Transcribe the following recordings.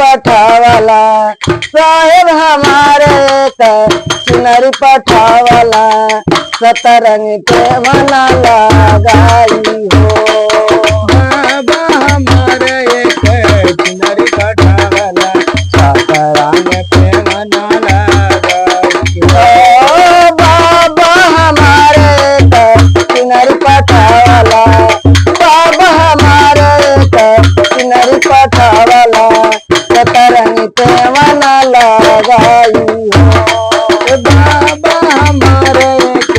पठावाला साहेब हमारे चुनरी पठावाला सतरंग पे मना लगाई हो। बाबा हमारे एक चुनरी पठावाला सतरंग पे मना लगाई हो। बाबा हमारे चुनरी पठावाला बाबा हमारे चुनरी पठावाला सतरंग पे मना लगाई हो। बाबा हमारे एक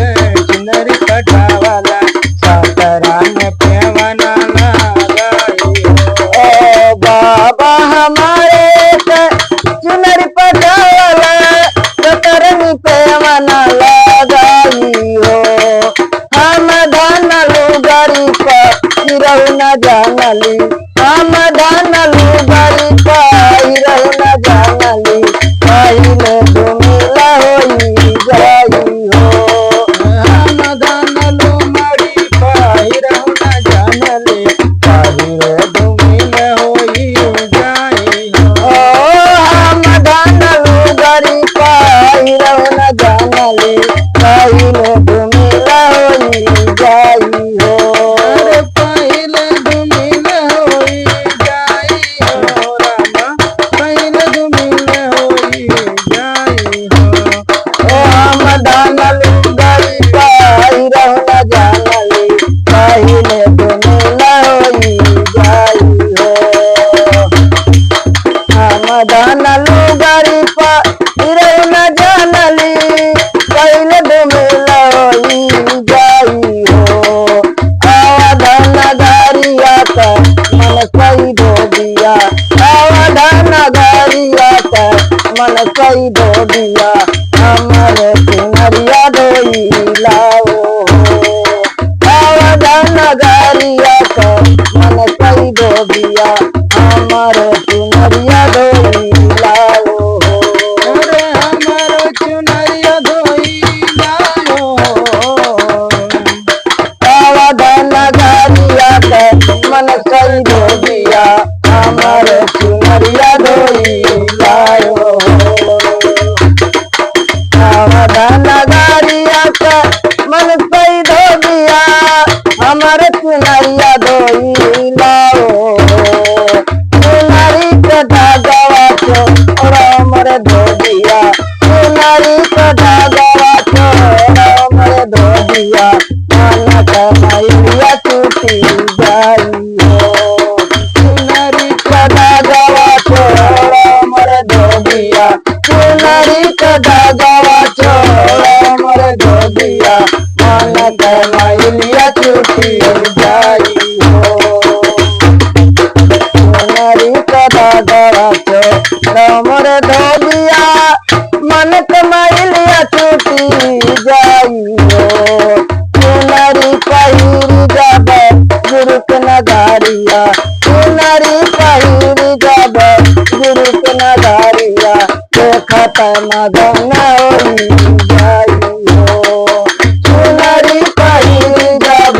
चुनरी पठावाला सतरंग पे मना लगाई हो। ओ बाबा हमारे चुनरी पठावाला सतरंग पे मना लगाई हो। हम धन लुगरी हिरऊ न जानली हम धन लुगरी हिरऊ न जानली पहिले दुमिला होई जाई हो। हम धन लुमड़ी पहिरहु न जानले पहिले दुमिल होई जाई हो। हम धन लुगरी हिरऊ न जानली पहिले दुमिला होई जाई हो। अरे पहिले दुमिल होई जाई हो रामा पहिले दुमिल होई जाई हो। हम धन लुगरी हिरऊ न जानली पहिले दुमिला होई जाई हो। हम धन लुगरी हिरऊ न जानली पहिले दुमिला होई जाई हो। अवधन गरिया मन सही दो दिया अवधन गरिया मन सही दो दिया हमारे चुनरिया धोई लाओ हो। अवधन गरिया मन सही दो दिया हमारे चुनरिया धोई लाओ हो। अरे हमारो चुनरिया धोई लाओ अवधन गरिया मन सही दो दिया हमारे चुनरिया धोई लाओ हो। अवधन गरिया मन सही दो दिया हमारे चुनरिया धोई लाओ हो। चुनरी के धागवा चोर हमरे धो दिया चुनरी के धागवा चोर हमरे धो दिया मन कमैया टूटी जाई हो। चुनरी के धागवा चोर हमरे धो दिया चुनरी के धागवा चोर हमरे धो दिया मन कमैया टूटी जाई हो। चुनरी के धागवा चोर हमरे धो दिया मन कमैया टूटी जाई हो। चुनरी पहिरी जब गुरु के नगारिया चुनरी पहिरी जब गुरु के नगारिया देखत मगन होई जाई हो। चुनरी पहिरी जब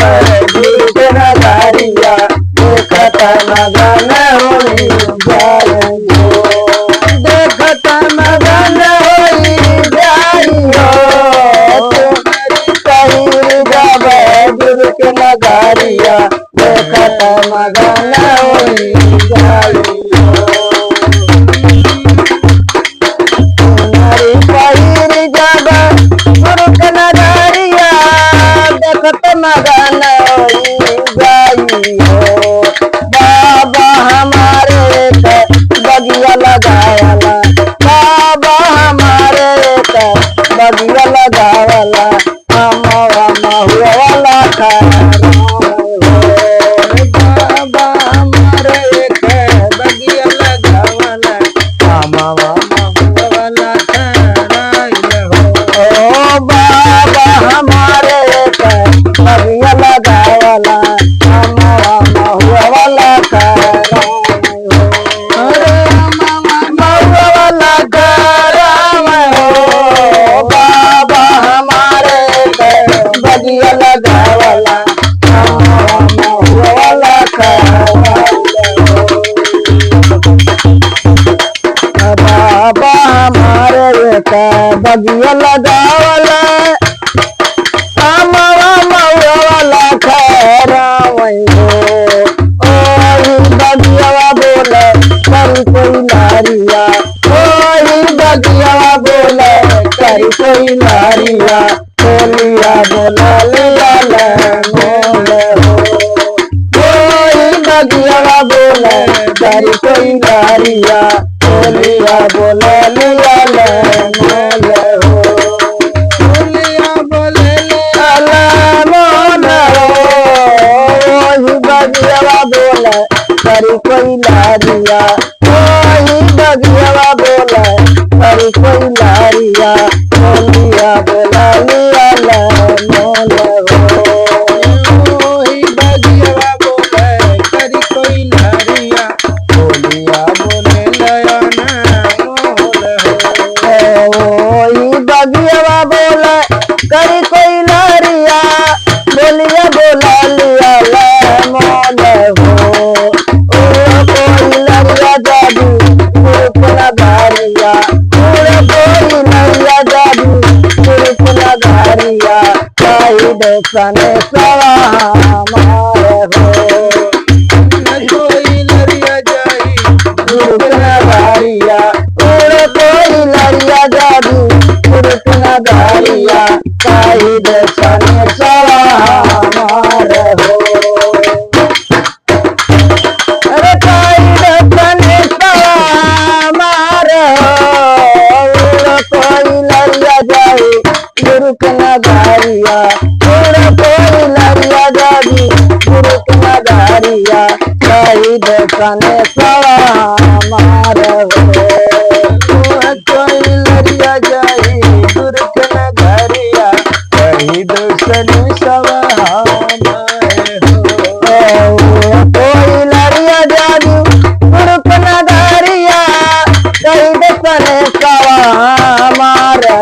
गुरु के नगारिया देखत मगन होई जाई हो। देखत मगन होई जाई हो। चुनरी पहिरी जब गुरु के नगारिया देखत मगन होई जाई हो। चुनरी बगिया लगावला आमवा मौला खरावई ओही बगिया बोले करी कोई लारिया ओही बगिया बोले करी कोई लारिया बोलिया बोला लिया मोले ओही बगिया बोले करी कोई लारिया बोलिया बोला लिया मोले बोलिया बोले बगिया बोले करी कोई लारिया ओही बगिया बोले करी कोई लारिया बोलिया बोला लिया मोले ओही बगिया बोले करी कोई लारिया बोलिया बोले लया मोले ओही बगिया बोले करी कोई लारिया बोलिया बोला लिया मोले कोई लरिया जादू गुरुकुला धारिया कोई लरिया जादू गुरुकुला धारिया काई देशने सवा मारे कोई लरिया जाई गुरुकुला धारिया कोई लरिया जादू गुरुकुला धारिया काई देशने सवा मारे अरे काई देशने सवा मारे कोई लरिया जाए गुरुकुला धारिया कोई लरिया जादू गुरुकुला धारिया काई देशने सवा मारे कोई लरिया जाई गुरुकुला धारिया कही दोस्तने सवा कोई लरिया जादू गुरुकुला धारिया कई देशने सवा मारे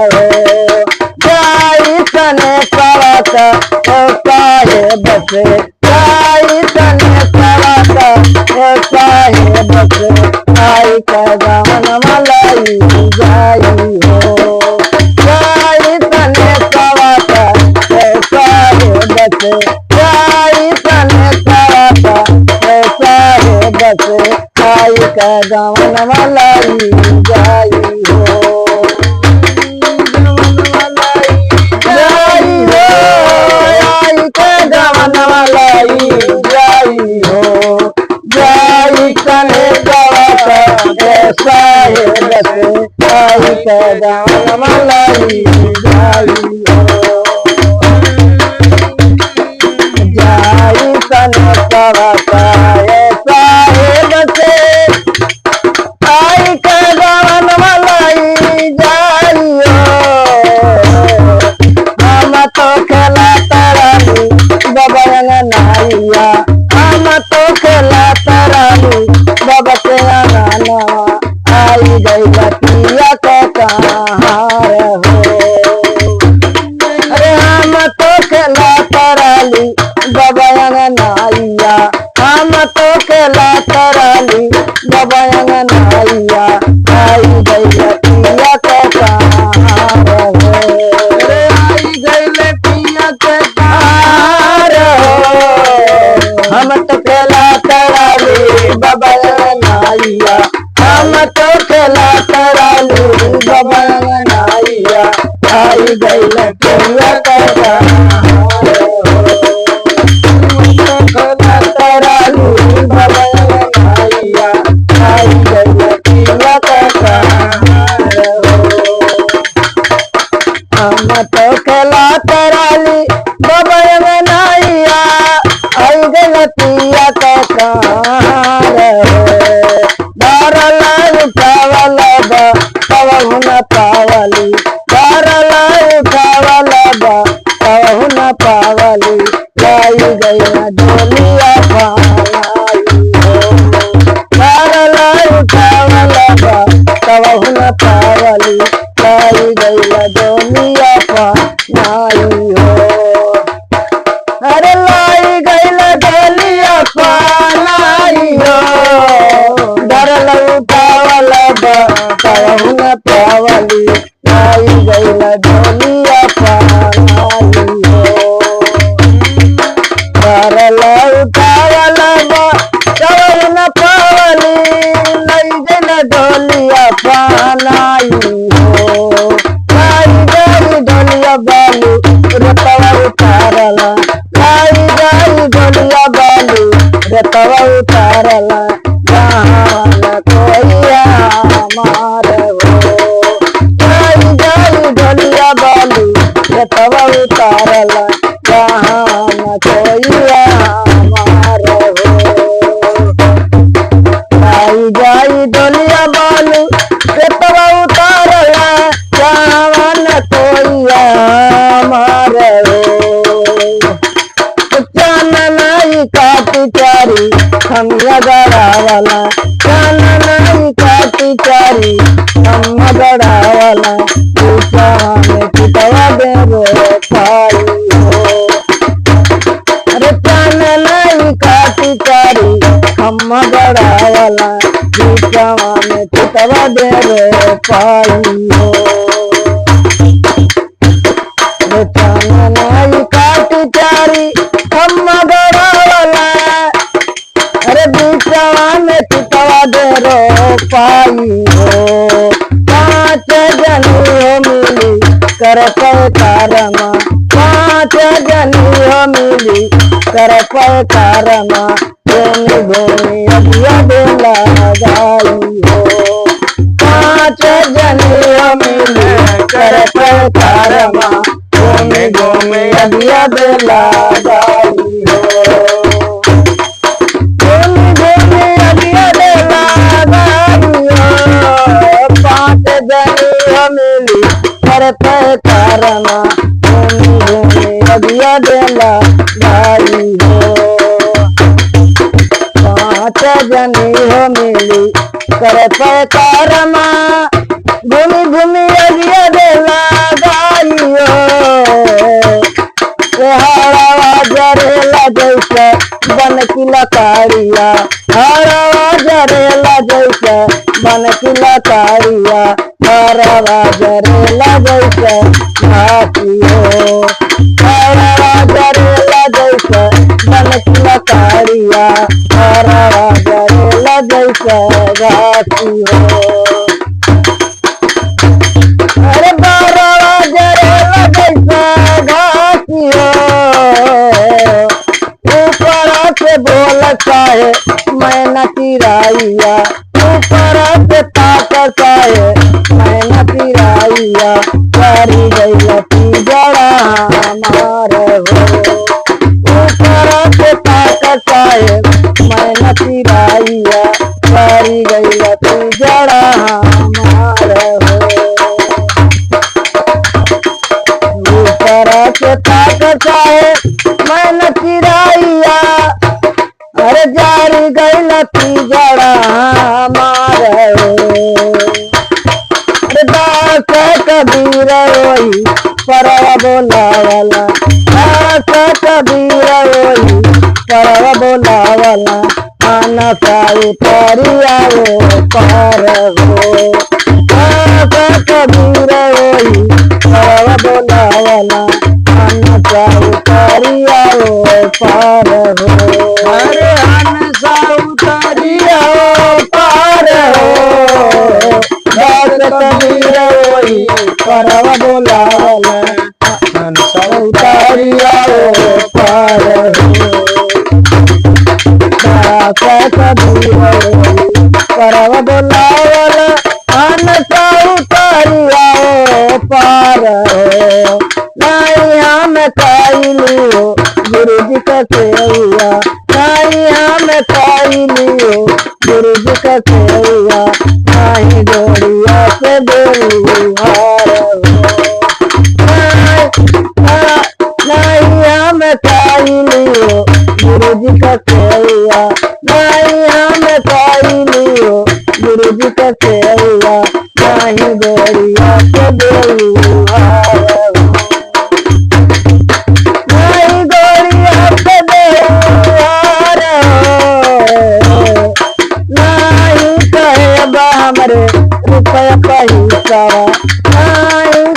जाई सने सवा काहे बसे जाई सने सवा काहे बसे आई का गावन मलाई जाई हो जाई सने सवा काहे बसे जाई सने सवा काहे बसे आई का गावन मलाई जाई हो जाई हो आई के गावन मलाई जाई हो जाई सने सवा काहे बसे आई का गावन मलाई जाई हो जाई सने सवा काहे बसे आई के गावन मलाई जाई हो हम तो खेला तरानी बबरंग नाइया हम तो खेला तरानी बबके गाना आई गई बतिया के कहाँ हो अरे हम तो खेला तराली बबरंग नाइया हम तो खेला तराली बबरंग नाइया आई गई बतिया के कहाँ हो आई गईले पिया के हम तो खेला तराली बबरंग नाइया हम तो खेला तराली बबरंग नाइया आई गई लटिया का तराली बबरंग नाइया आई गई लटिया का हम तो खेला तराली बबरंग नाइया आई गई लटिया का दारला उठावला तव हुन पावली दारला उठावला तव आई गईल डोलिया पानाई हो भरल उठावल चवर न पावली लई गईल डोलिया पानाई हो लाई गई डोलिया बालू रतवा उतारला लाई गई डोलिया बालू रतवा उतारला जहाँ न कोई हमार हो लाई गई डोलिया बालू रतवा उतारला जहाँ न कोई हमार हो लाई गई डोलिया बालू रतवा उतारला जहाँ न कोई हमार हो चाननाई काटी चारी हम गड़ावला चाननाई काटी चारी हम गड़ावला दूसरा में पिटवा दे रे पाई हो अरे चाननाई काटी चारी हम गड़ावला दूसरा में पिटवा दे रे पाई हो चाननाई काटी चारी हम गड़ावला अरे बीचवा में पिटवा दे रो पाई हो पाँच जनी हो मिली कर कारमा पाँच जनी हो मिली कर कारमा घूमी घूमी अभिया बेला गाई हो पाँच जनी हो मिली कर कारमा घूमी घूमी अभिया बेला गाई हो मिली करते कारमा घूमी घूमी अभिया बेला गाई हो पाँच जनी हो मिली करते कारमा घूमी घूमी अभिया बेला गाई हो हरवा जरेला जैसे बन की लकारिया हरवा जरेला जैसे बन की लकारिया हरवा जरेला जैसे घाटी हो हरवा जरेला जैसे बन की लकारिया हरवा जरेला जैसे घाटी हो अरे बारवा जरेला जैसे घाटी हो ऊपर से बोल चाहे मैं न तिराइया ऊपर से ताकत चाहे मैं न तिराइया करी गई जड़ा हमार हो ऊपर से ताकत चाहे मैं न तिराइया करी गई जड़ा हमार हो ऊपर से ताकत चाहे मैं न तिराइया अरे जारी गईल जड़ा हमार अरे दास कबीर वही परवा बोलावला दास कबीर वही परवा बोलावला आना साई परिया वो पार हो दास कबीर वही परवा बोलावला आना साई परिया वो पार हो अरे हंसा उतारिया पार हो दास कबीर वही परवा बोलावला हंसा उतारिया वो पार हो दास कबीर वही परवा बोलावला हंसा उतारिया वो पार हो नहीं हम काइलियो गुरु जी का सेवा नहीं हम काइलियो गुरु जी का सेवा नहीं जोड़िया से बेहार नहीं हम काइलियो गुरु जी का सेवा नहीं हम काइलियो गुरु जी का सेवा नहीं जोड़िया से बेहार हमरे रुपया पैसा नहीं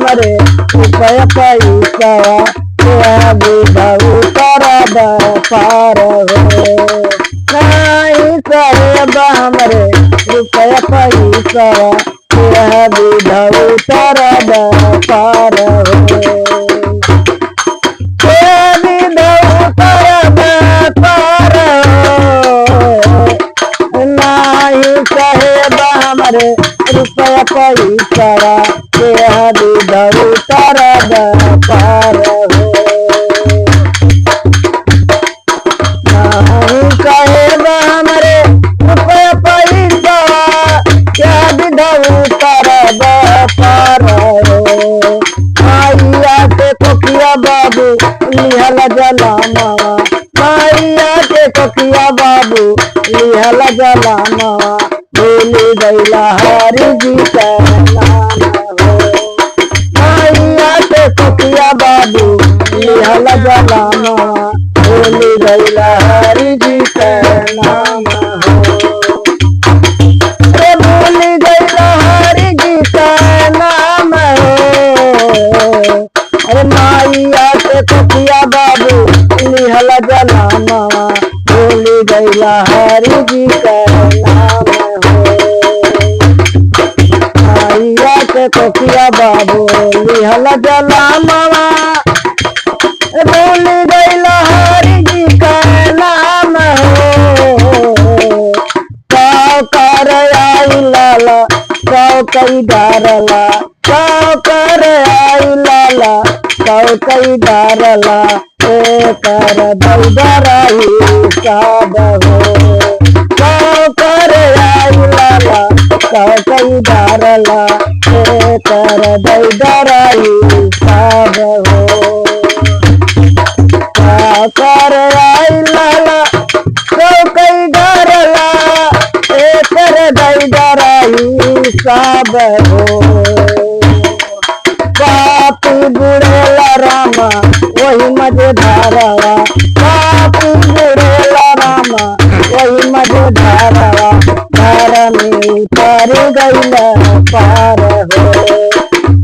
हमरे रुपया पैसा तेरा बुझाऊ तारा व्यापार हो नहीं साहेब हमरे रुपया पैसा तेरा बुझाऊ तारा व्यापार हो रुपया पैसा तेरा बुझाऊ तारा व्यापार हो नहीं साहेब हमरे रुपया पैसा क्या बुझाऊ तारा व्यापार हो माइया के कोकिया बाबू लिहल जलामा माइया के कोकिया बाबू लिहल जलामा भूली गईला हरि जी का नाम हो माइया के कोकिया बाबू लिहल जलामा भूली गईला हरि जी का नाम हो भूली गईला हरि जी का नाम हो अरे माइया के कोकिया बाबू लिहल जलामा भूली गईला हरि जी का नाम माइया के कोकिया बाबू लिहल जलामा भूली गईला हरि जी का नाम हो कर आई लाला कई डारला कर आई लाला कई डारला कर दौड़ाई साब हो कर आई लाला कई डारला कर दौड़ाई साब हो कर आई लाला कई डारला कर दौड़ाई साब हो पापी बुढ़ेला रामा वही मजेदारवा पापी बुढ़ेला रामा वही मजेदारवा धार में उतर गईला पार हो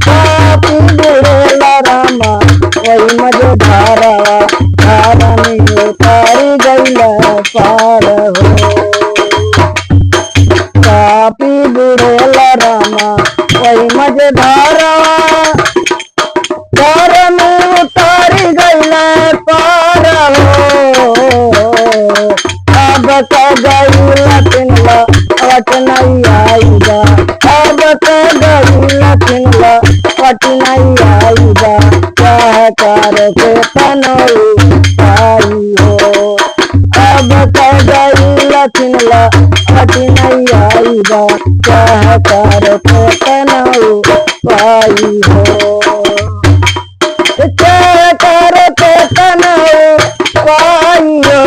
पापी बुढ़ेला रामा वही मजेदारवा धार में उतर गईला पार हो पापी बुढ़ेला रामा वही मजेदारवा पार में उतार गईला पार हो अब का गईला पिनला वट नहीं आईगा अब का गईला पिनला वट नहीं आईगा चाह कर के तनोई आई हो अब का गईला पिनला वट नहीं आईगा चाह कर के तनोई पाई हो करते तनोई पाइयो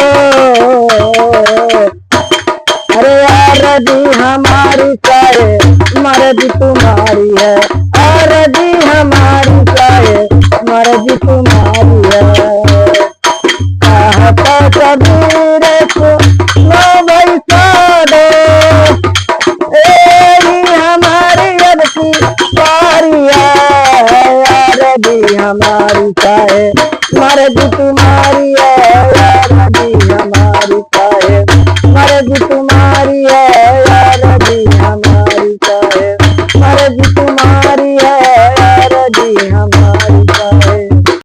अरे आरती हमारी चाहे मर्जी तुम्हारी है आरती हमारी चाहे मर्जी तुम्हारी है कहता कबीर को नो भाई साधो हमारी अरती पारी है आरती हमारी